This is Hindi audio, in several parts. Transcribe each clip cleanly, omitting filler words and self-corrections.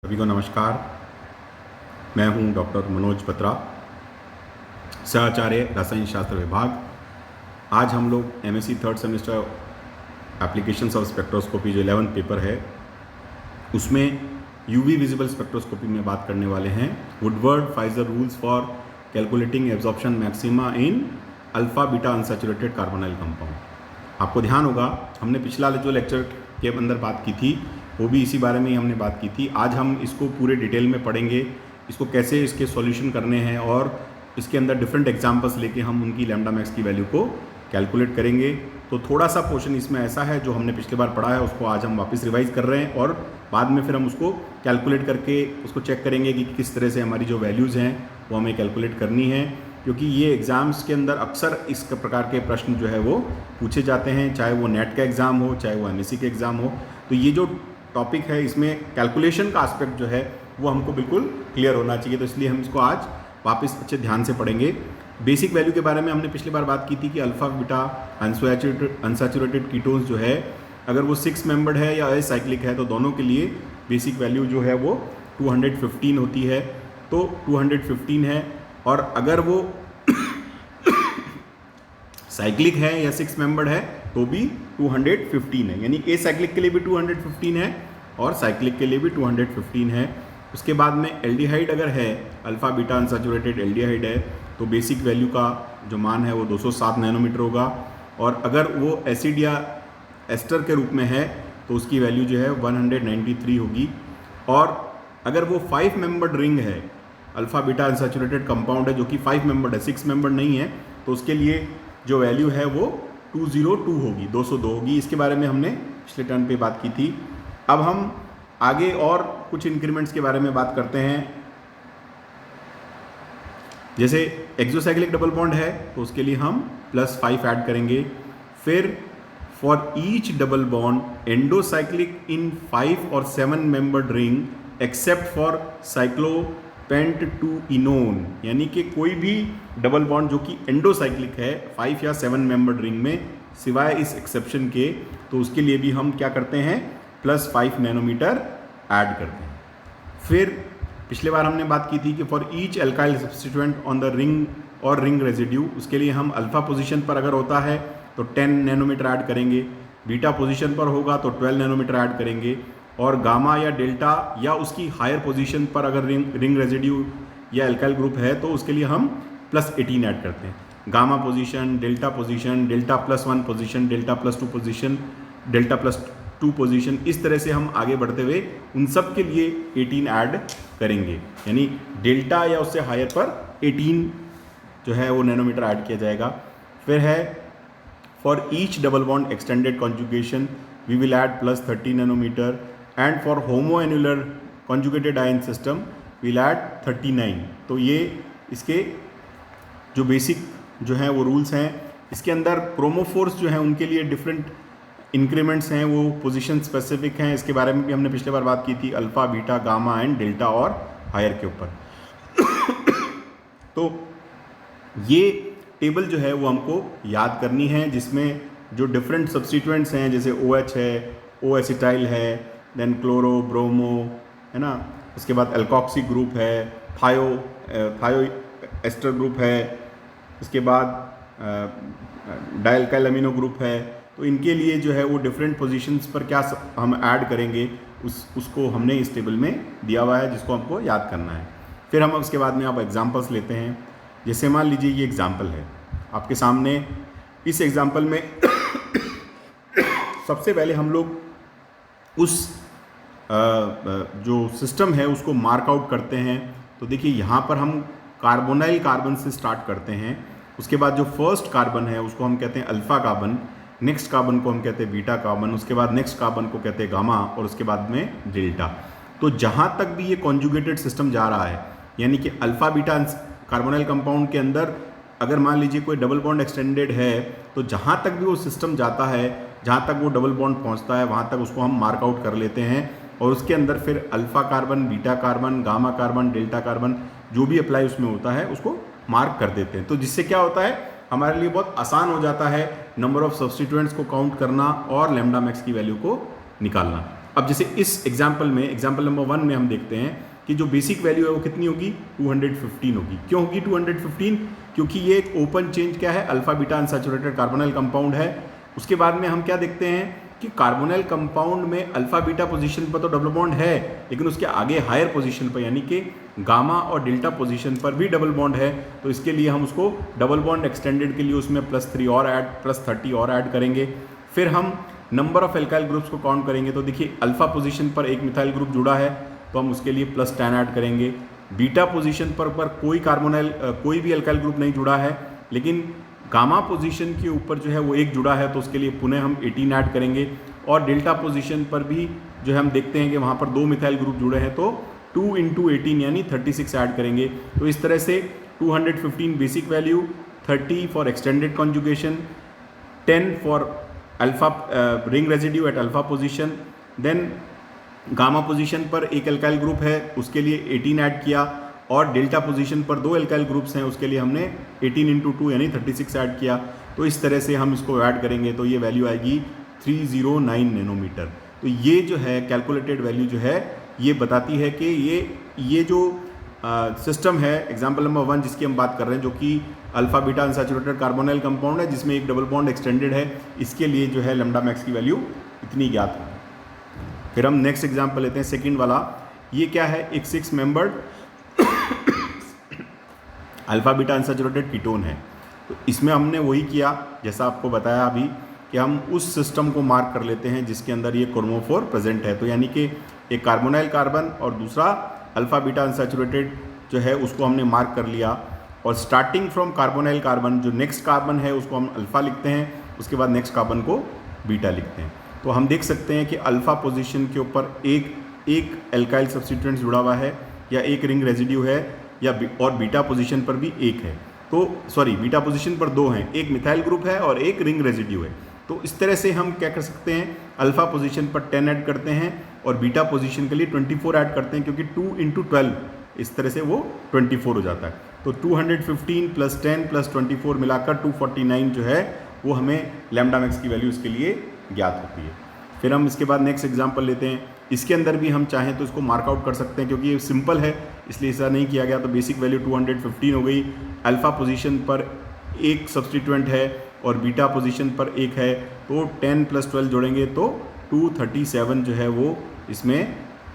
सभी को नमस्कार। मैं हूं डॉक्टर मनोज बत्रा, सहआचार्य रसायन शास्त्र विभाग। आज हम लोग MSc third semester applications of spectroscopy जो 11th पेपर है उसमें यूवी विजिबल स्पेक्ट्रोस्कोपी में बात करने वाले हैं। Woodward Pfizer rules for calculating absorption maxima in alpha beta unsaturated carbonyl compound. आपको ध्यान होगा हमने पिछला जो लेक्चर के अंदर बात की थी वो भी इसी बारे में ही हमने बात की थी। आज हम इसको पूरे डिटेल में पढ़ेंगे, इसको कैसे इसके सॉल्यूशन करने हैं और इसके अंदर डिफरेंट एग्जांपल्स लेके हम उनकी लैम्डा मैक्स की वैल्यू को कैलकुलेट करेंगे। तो थोड़ा सा पोर्शन इसमें ऐसा है जो हमने पिछली बार पढ़ा है उसको आज हम वापस रिवाइज कर रहे हैं और बाद में फिर हम उसको कैलकुलेट करके उसको चेक करेंगे कि किस तरह से हमारी जो वैल्यूज़ हैं वो हमें कैलकुलेट करनी है, क्योंकि ये एग्ज़ाम्स के अंदर अक्सर इस प्रकार के प्रश्न जो है वो पूछे जाते हैं, चाहे वो नेट का एग्ज़ाम हो चाहे वो एमएससी के एग्ज़ाम हो। तो ये जो टॉपिक है इसमें कैलकुलेशन का एस्पेक्ट जो है वो हमको बिल्कुल क्लियर होना चाहिए, तो इसलिए हम इसको आज वापस अच्छे ध्यान से पढ़ेंगे। बेसिक वैल्यू के बारे में हमने पिछली बार बात की थी कि अल्फा बीटा अनसैचुरेटेड कीटोन्स जो है अगर वो 6 मेंबर्ड है या असाइक्लिक है तो दोनों के लिए बेसिक वैल्यू जो है वो 215 होती है। तो 215 है, और अगर वो साइक्लिक है या 6 मेंबर्ड है तो भी 215 है, यानी ए साइक्लिक के लिए भी 215 है और साइक्लिक के लिए भी 215 है। उसके बाद में एल्डिहाइड अगर है, अल्फा बीटा अनसैचुरेटेड एल्डिहाइड है तो बेसिक वैल्यू का जो मान है वो 207 नैनोमीटर होगा, और अगर वो एसिड या एस्टर के रूप में है तो उसकी वैल्यू जो है 193 होगी। और अगर वो 5 मेंबर्ड रिंग है, अल्फा बीटा अनसैचुरेटेड कंपाउंड है जो कि 5 मेंबर्ड है, 6 मेंबर्ड नहीं है, तो उसके लिए जो वैल्यू है वो 202 होगी, 202 होगी। इसके बारे में हमने पिछले टर्न पे बात की थी। अब हम आगे और कुछ इंक्रीमेंट्स के बारे में बात करते हैं। जैसे एक्सोसाइक्लिक डबल बॉन्ड है तो उसके लिए हम +5 ऐड करेंगे। फिर for each double bond endocyclic in 5 और 7 membered ring except for cyclopent two enone, यानी कि कोई भी डबल बॉन्ड जो कि एंडोसाइक्लिक है 5 या 7 मेंबर्ड रिंग में, सिवाय इस एक्सेप्शन के, तो उसके लिए भी हम क्या करते हैं +5 नैनोमीटर ऐड करते हैं। फिर पिछले बार हमने बात की थी कि for each alkyl substituent on the ring और रिंग रेजिड्यू, उसके लिए हम अल्फा पोजीशन पर अगर होता है तो 10 नैनोमीटर ऐड करेंगे, बीटा पोजीशन पर होगा तो 12 नैनोमीटर ऐड करेंगे, और गामा या डेल्टा या उसकी हायर पोजीशन पर अगर रिंग रेजिड्यू या एल्काइल ग्रुप है तो उसके लिए हम +18 ऐड करते हैं। Gamma position, delta +1 position, delta +2 position, delta +2 position, इस तरह से हम आगे बढ़ते हुए उन सब के लिए 18 ऐड करेंगे, यानी डेल्टा या उससे हायर पर 18 जो है वो नैनोमीटर ऐड किया जाएगा। फिर है for each double bond extended conjugation we will add +30 nanometer, and for homoannular conjugated ion system will add 39। तो ये इसके जो बेसिक जो हैं वो रूल्स हैं। इसके अंदर क्रोमोफोर्स जो हैं उनके लिए डिफरेंट इंक्रीमेंट्स हैं, वो पोजीशन स्पेसिफिक हैं। इसके बारे में भी हमने पिछले बार बात की थी, alpha beta gamma and delta और हायर के ऊपर। तो ये टेबल जो है वो हमको याद करनी है, जिसमें जो डिफरेंट सब्स्टिट्यूएंट्स हैं जैसे OH है, O एसिटाइल है, देन क्लोरो ब्रोमो है ना, उसके बाद एल्कोक्सी ग्रुप है, थायो एस्टर ग्रुप है, इसके बाद डायल्काइल अमीनो ग्रुप है। तो इनके लिए जो है वो डिफरेंट पोजीशंस पर क्या हम ऐड करेंगे उसको हमने इस टेबल में दिया हुआ है, जिसको हमको याद करना है। फिर हम उसके बाद में आप एग्जांपल्स लेते हैं। जैसे मान लीजिए ये एग्जांपल है आपके सामने। इस एग्जांपल में सबसे पहले हम लोग उस जो सिस्टम है उसको मार्क आउट करते हैं। तो देखिए यहाँ पर हम कार्बोनाइल कार्बन से स्टार्ट करते हैं। उसके बाद जो फर्स्ट कार्बन है उसको हम कहते हैं अल्फा कार्बन, नेक्स्ट कार्बन को हम कहते हैं बीटा कार्बन, उसके बाद नेक्स्ट कार्बन को कहते हैं गामा, और उसके बाद में डेल्टा। तो जहाँ तक भी ये कॉन्जुगेटेड सिस्टम जा रहा है, यानी कि अल्फा बीटा कार्बोनाइल कंपाउंड के अंदर अगर मान लीजिए कोई डबल बॉन्ड एक्सटेंडेड है तो जहाँ तक भी वो सिस्टम जाता है, जहाँ तक वो डबल बॉन्ड पहुँचता है वहाँ तक उसको हम मार्क आउट कर लेते हैं, और उसके अंदर फिर alpha carbon, beta carbon, gamma carbon, delta carbon जो भी अप्लाई उसमें होता है उसको मार्क कर देते हैं। तो जिससे क्या होता है हमारे लिए बहुत आसान हो जाता है नंबर ऑफ सब्स्टिट्यूएंट्स को काउंट करना और लैम्डा मैक्स की वैल्यू को निकालना। अब जैसे इस एग्जाम्पल नंबर 1 में हम देखते हैं कि जो बेसिक वैल्यू है वो कितनी होगी, 215 होगी। क्यों होगी 215? क्योंकि ये एक ओपन चेंज क्या है, alpha beta unsaturated carbonyl compound है। उसके बाद में हम क्या देखते हैं कि कार्बोनाइल कंपाउंड में अल्फा बीटा पोजीशन पर तो डबल बॉन्ड है, लेकिन उसके आगे हायर पोजीशन पर यानी कि गामा और डेल्टा पोजीशन पर भी डबल बॉन्ड है। तो इसके लिए हम उसको डबल बॉन्ड एक्सटेंडेड के लिए उसमें +3 और ऐड +30 और ऐड करेंगे। फिर हम नंबर ऑफ एल्काइल ग्रुप्स को काउंट करेंगे। तो देखिए अल्फा पोजीशन पर एक मिथाइल ग्रुप जुड़ा है तो हम उसके लिए +10 ऐड करेंगे। बीटा पोजीशन पर कोई भी एल्काइल ग्रुप नहीं जुड़ा है, लेकिन गामा पोजीशन के ऊपर जो है वो एक जुड़ा है तो उसके लिए पुनः हम 18 ऐड करेंगे। और डेल्टा पोजीशन पर भी जो है हम देखते हैं कि वहाँ पर 2 मिथाइल ग्रुप जुड़े हैं तो 2 × 18 यानी 36 ऐड करेंगे। तो इस तरह से 215 basic value, 30 for extended conjugation, 10 for alpha ring residue at alpha position, then gamma position पर एक एल्काइल ग्रुप है उसके लिए 18 ऐड किया, और डेल्टा पोजीशन पर 2 एल्काइल ग्रुप्स हैं उसके लिए हमने 18 × 2 यानी 36 ऐड किया। तो इस तरह से हम इसको ऐड करेंगे तो ये वैल्यू आएगी 309 नैनोमीटर। तो ये जो है कैलकुलेटेड वैल्यू जो है ये बताती है कि ये जो सिस्टम है एग्जाम्पल नंबर 1 जिसकी हम बात कर रहे हैं, जो कि alpha beta unsaturated carbonyl compound है जिसमें एक डबल बॉन्ड एक्सटेंडेड है, इसके लिए जो है लैम्डा मैक्स की वैल्यू इतनी ज्ञात है। फिर हम नेक्स्ट एग्जाम्पल लेते हैं सेकंड वाला। ये क्या है, एक 6 membered alpha beta unsaturated ketone है। तो इसमें हमने वही किया जैसा आपको बताया अभी कि हम उस सिस्टम को मार्क कर लेते हैं जिसके अंदर ये क्रोमोफोर प्रेजेंट है। तो यानी कि एक कार्बोनाइल कार्बन और दूसरा अल्फा बीटा अनसैचुरेटेड जो है उसको हमने मार्क कर लिया, और स्टार्टिंग फ्रॉम कार्बोनाइल कार्बन जो नेक्स्ट कार्बन है उसको हम अल्फा लिखते हैं, उसके बाद नेक्स्ट कार्बन को बीटा लिखते हैं। तो हम देख सकते हैं कि अल्फा पोजीशन के ऊपर एक एल्काइल सब्स्टिट्यूएंट जुड़ा हुआ है या एक रिंग रेजिड्यू है और बीटा पोजीशन पर भी एक है। तो बीटा पोजीशन पर 2 हैं, एक मिथाइल ग्रुप है और एक रिंग रेजिड्यू है। तो इस तरह से हम क्या कर सकते हैं, अल्फा पोजीशन पर 10 ऐड करते हैं और बीटा पोजीशन के लिए 24 ऐड करते हैं, क्योंकि 2 × 12 इस तरह से वो 24 हो जाता है। तो 215 + 10 + 24 मिलाकर 249 जो है वो हमें लैम्डा मैक्स की वैल्यू इसके लिए ज्ञात होती है। फिर हम इसके बाद नेक्स्ट एग्जांपल लेते हैं। इसके अंदर भी हम चाहें तो इसको मार्कआउट कर सकते हैं, क्योंकि ये सिंपल है इसलिए ऐसा नहीं किया गया। तो बेसिक वैल्यू 215 हो गई। अल्फा पोजीशन पर एक सब्स्टिट्यूएंट है और बीटा पोजीशन पर एक है, तो 10 + 12 जोड़ेंगे तो 237 जो है वो इसमें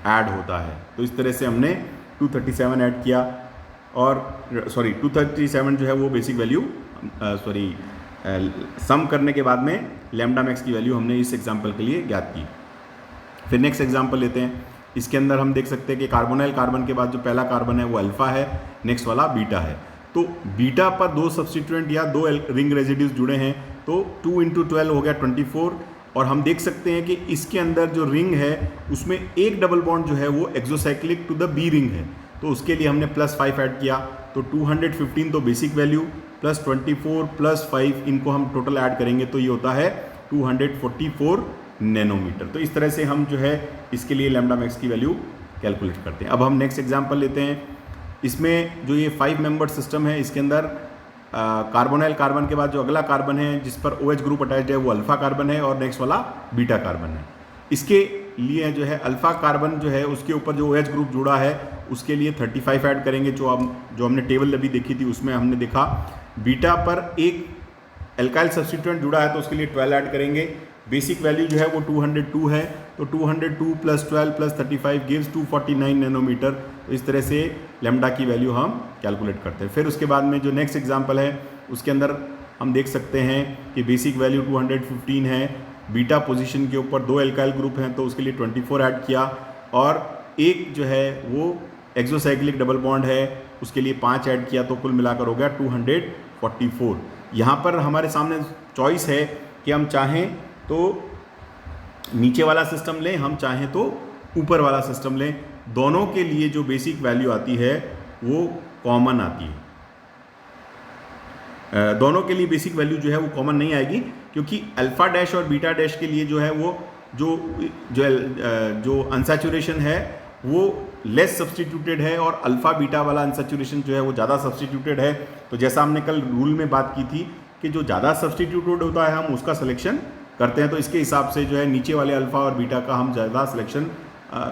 ऐड होता है। तो इस तरह से हमने 237 ऐड किया, और 237 जो है वो बेसिक वैल्यू सम करने के बाद में लैम्डा मैक्स की वैल्यू हमने इस एग्जांपल के लिए ज्ञात की। फिर नेक्स्ट एग्जांपल लेते हैं। इसके अंदर हम देख सकते हैं कि कार्बोनाइल कार्बन के बाद जो पहला कार्बन है वो अल्फा है, नेक्स्ट वाला बीटा है। तो बीटा पर 2 सब्स्टिट्यूएंट या 2 रिंग रेजिड्यूज जुड़े हैं, तो 2 × 12 हो गया 24। और हम देख सकते हैं कि इसके अंदर जो रिंग है उसमें एक डबल बॉन्ड जो है वो exocyclic to the B ring है, तो उसके लिए हमने +5 ऐड किया। तो 215 तो बेसिक वैल्यू +24 + 5 इनको हम टोटल ऐड करेंगे तो ये होता है 244 नैनोमीटर। तो इस तरह से हम जो है इसके लिए लैम्डा मैक्स की वैल्यू कैलकुलेट करते हैं। अब हम नेक्स्ट एग्जांपल लेते हैं। इसमें जो ये 5 मेंबर सिस्टम है इसके अंदर कार्बोनाइल कार्बन के बाद जो अगला कार्बन है जिस पर OH ग्रुप अटैच्ड है वो अल्फा कार्बन है और नेक्स्ट वाला बीटा कार्बन है। इसके लिए जो है अल्फा कार्बन जो है उसके ऊपर जो OH ग्रुप जुड़ा है उसके लिए 35 ऐड करेंगे। जो हमने टेबल अभी देखी थी उसमें हमने देखा बीटा पर एक एल्काइल सब्स्टिट्यूएंट जुड़ा है तो उसके लिए 12 ऐड करेंगे। बेसिक वैल्यू जो है वो 202 है, तो 202 + 12 + 35 गिव्स 249 नैनोमीटर। तो इस तरह से लैम्डा की वैल्यू हम कैलकुलेट करते हैं। फिर उसके बाद में जो नेक्स्ट एग्जांपल है उसके अंदर हम देख सकते हैं कि बेसिक वैल्यू 215 है, बीटा पोजीशन के ऊपर 2 एल्काइल ग्रुप हैं तो उसके लिए 24 ऐड किया, और एक जो है वो एक्सोसाइक्लिक डबल बॉन्ड है उसके लिए 5 ऐड किया, तो कुल मिलाकर हो गया 244। यहाँ पर हमारे सामने चॉइस है कि हम चाहें तो नीचे वाला सिस्टम लें, हम चाहें तो ऊपर वाला सिस्टम लें। दोनों के लिए जो बेसिक वैल्यू आती है वो कॉमन आती है। दोनों के लिए बेसिक वैल्यू जो है वो कॉमन नहीं आएगी, क्योंकि अल्फा डैश और बीटा डैश के लिए जो है वो जो अनसैचुरेशन है वो लेस सब्स्टिट्यूटेड है और अल्फा बीटा वाला अनसैचुरेशन जो है वो ज़्यादा सब्स्टिट्यूटेड है। तो जैसा हमने कल रूल में बात की थी कि जो ज़्यादा सब्स्टिट्यूटेड होता है हम उसका सिलेक्शन करते हैं तो इसके हिसाब से जो है नीचे वाले अल्फ़ा और बीटा का हम ज़्यादा सिलेक्शन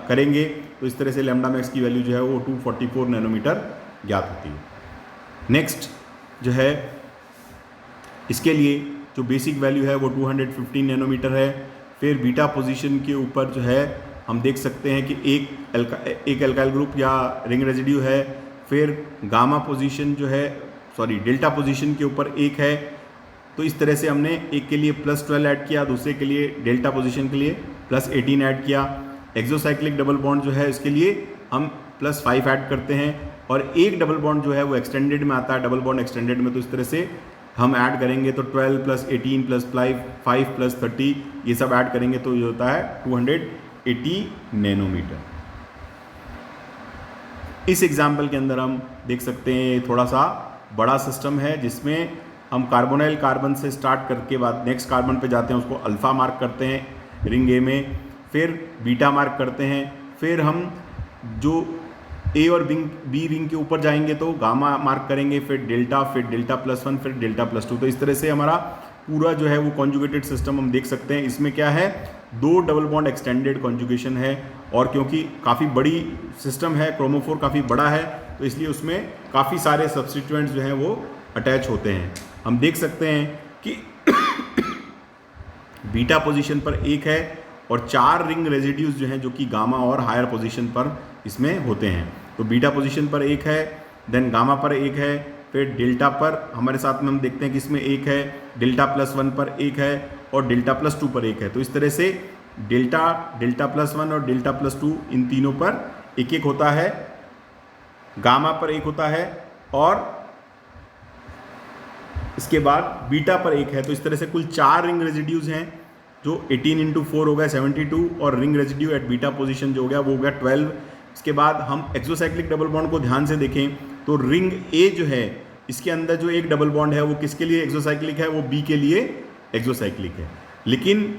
करेंगे। तो इस तरह से लैम्डा मैक्स की वैल्यू जो है वो 244 नैनोमीटर ज्ञात होती है। नेक्स्ट जो है इसके लिए जो बेसिक वैल्यू है वो 215 नैनोमीटर है। फिर बीटा पोजीशन के ऊपर जो है हम देख सकते हैं कि एक एल्काइल ग्रुप या रिंग रेजिड्यू है। फिर गामा पोजीशन जो है डेल्टा पोजीशन के ऊपर एक है। तो इस तरह से हमने एक के लिए +12 ऐड किया, दूसरे के लिए डेल्टा पोजीशन के लिए +18 ऐड किया। एक्सोसाइक्लिक डबल बॉन्ड जो है इसके लिए हम +5 ऐड करते हैं और एक डबल बॉन्ड जो है वो एक्सटेंडेड में आता है, डबल बॉन्ड एक्सटेंडेड में। तो इस तरह से हम ऐड करेंगे तो 12 + 18 + 5 + 30 ये सब ऐड करेंगे तो ये होता है 280 नैनोमीटर। इस एग्जाम्पल के अंदर हम देख सकते हैं थोड़ा सा बड़ा सिस्टम है जिसमें हम कार्बोनाइल कार्बन से स्टार्ट करके बाद नेक्स्ट कार्बन पे जाते हैं, उसको अल्फ़ा मार्क करते हैं रिंग ए में, फिर बीटा मार्क करते हैं, फिर हम जो ए और बी रिंग के ऊपर जाएंगे तो गामा मार्क करेंगे, फिर डेल्टा +1, फिर डेल्टा +2। तो इस तरह से हमारा पूरा जो है वो कॉन्जुगेटेड सिस्टम हम देख सकते हैं। इसमें क्या है, 2 डबल बॉन्ड एक्सटेंडेड कॉन्जुगेशन है और क्योंकि काफ़ी बड़ी सिस्टम है, क्रोमोफोर काफ़ी बड़ा है, तो इसलिए उसमें काफ़ी सारे सब्स्टिट्यूएंट्स जो हैं वो अटैच होते हैं। हम देख सकते हैं कि बीटा पोजीशन पर एक है और 4 रिंग रेजिड्यूज जो हैं जो कि गामा और हायर पोजीशन पर इसमें होते हैं। तो बीटा पोजीशन पर एक है, देन गामा पर एक है, फिर डेल्टा पर हमारे साथ में हम देखते हैं कि इसमें एक है, डेल्टा +1 पर एक है और डेल्टा +2 पर एक है। तो इस तरह से डेल्टा +1 और डेल्टा +2 इन तीनों पर एक एक होता है, गामा पर एक होता है और इसके बाद बीटा पर एक है। तो इस तरह से कुल 4 रिंग रेजिड्यूज हैं जो 18 × 4 हो गया 72 और ring residue at beta position जो हो गया वो हो गया 12। इसके बाद हम एक्सोसाइक्लिक डबल बॉन्ड को ध्यान से देखें तो रिंग ए जो है इसके अंदर जो एक डबल बॉन्ड है वो किसके लिए एक्सोसाइक्लिक है, वो बी के लिए एक्सोसाइक्लिक है। लेकिन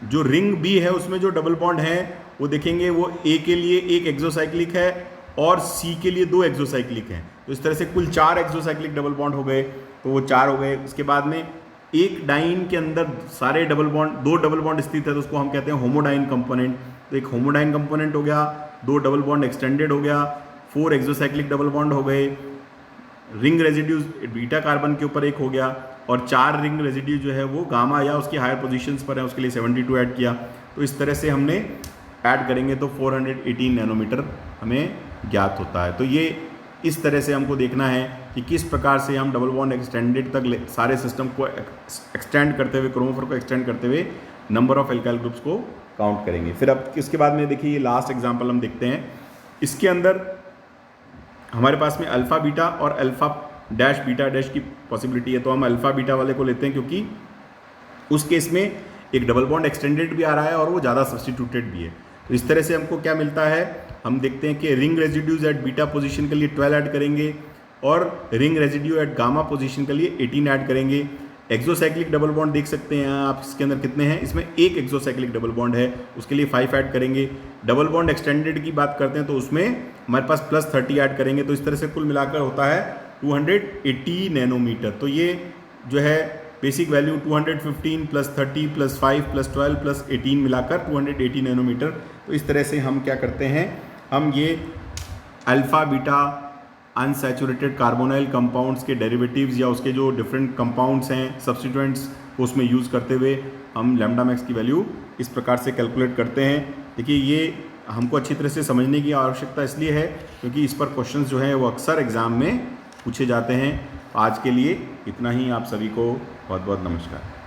जो रिंग बी है उसमें जो डबल बॉन्ड है वो देखेंगे वो ए के लिए एक एक्सोसाइक्लिक है और सी के लिए 2 एक्सोसाइक्लिक हैं। तो इस तरह से कुल 4 एक्सोसाइक्लिक डबल बॉन्ड हो गए, तो वो 4 हो गए। उसके बाद में एक डाइन के अंदर सारे डबल बॉन्ड 2 डबल बॉन्ड स्थित है तो उसको हम कहते हैं होमोडाइन कंपोनेंट। तो एक होमोडाइन कंपोनेंट हो गया, 2 डबल बॉन्ड एक्सटेंडेड हो गया, 4 एक्सोसाइक्लिक डबल बॉन्ड हो गए, रिंग रेजिड्यूज बीटा कार्बन के ऊपर एक हो गया और 4 रिंग रेजिड्यू जो है वो गामा या उसकी हायर पोजीशंस पर है, उसके लिए 72 ऐड किया। तो इस तरह से हमने ऐड करेंगे तो 418 नैनोमीटर हमें ज्ञात होता है। तो ये इस तरह से हमको देखना है कि किस प्रकार से हम डबल बॉन्ड एक्सटेंडेड तक सारे सिस्टम को एक्सटेंड करते हुए, क्रोमोफोर को एक्सटेंड करते हुए नंबर ऑफ एल्काइल ग्रुप्स को काउंट करेंगे। फिर अब इसके बाद में देखिए ये लास्ट एग्जांपल हम देखते हैं। इसके अंदर हमारे पास में अल्फ़ा बीटा और अल्फ़ा डैश बीटा डैश की पॉसिबिलिटी है, तो हम अल्फ़ा बीटा वाले को लेते हैं क्योंकि उस केस में एक डबल बॉन्ड एक्सटेंडेड भी आ रहा है और वो ज़्यादा सब्स्टिट्यूटेड भी है। तो इस तरह से हमको क्या मिलता है, हम देखते हैं कि ring residues at beta position के लिए 12 ऐड करेंगे और ring residue at gamma position के लिए 18 ऐड करेंगे। एक्सोसाइक्लिक डबल बॉन्ड देख सकते हैं आप, इसके अंदर कितने हैं, इसमें एक एक्सोसाइक्लिक डबल बॉन्ड है, उसके लिए 5 ऐड करेंगे। डबल बॉन्ड एक्सटेंडेड की बात करते हैं तो उसमें हमारे पास +30 ऐड करेंगे। तो इस तरह से कुल मिलाकर होता है 280 नैनोमीटर। तो ये जो है बेसिक वैल्यू 215 + 30 + 5 + 12 + 18 मिलाकर 280 नैनोमीटर। तो इस तरह से हम क्या करते हैं, हम ये alpha beta unsaturated carbonyl compounds के डेरिवेटिव्स या उसके जो डिफरेंट कंपाउंड्स हैं सब्स्टिट्यूएंट्स को उसमें यूज़ करते हुए हम लैम्डा मैक्स की वैल्यू इस प्रकार से कैलकुलेट करते हैं। देखिए ये हमको अच्छी तरह से समझने की आवश्यकता इसलिए है क्योंकि इस पर क्वेश्चंस जो हैं वो अक्सर एग्ज़ाम में पूछे जाते हैं। आज के लिए इतना ही, आप सभी को बहुत बहुत नमस्कार।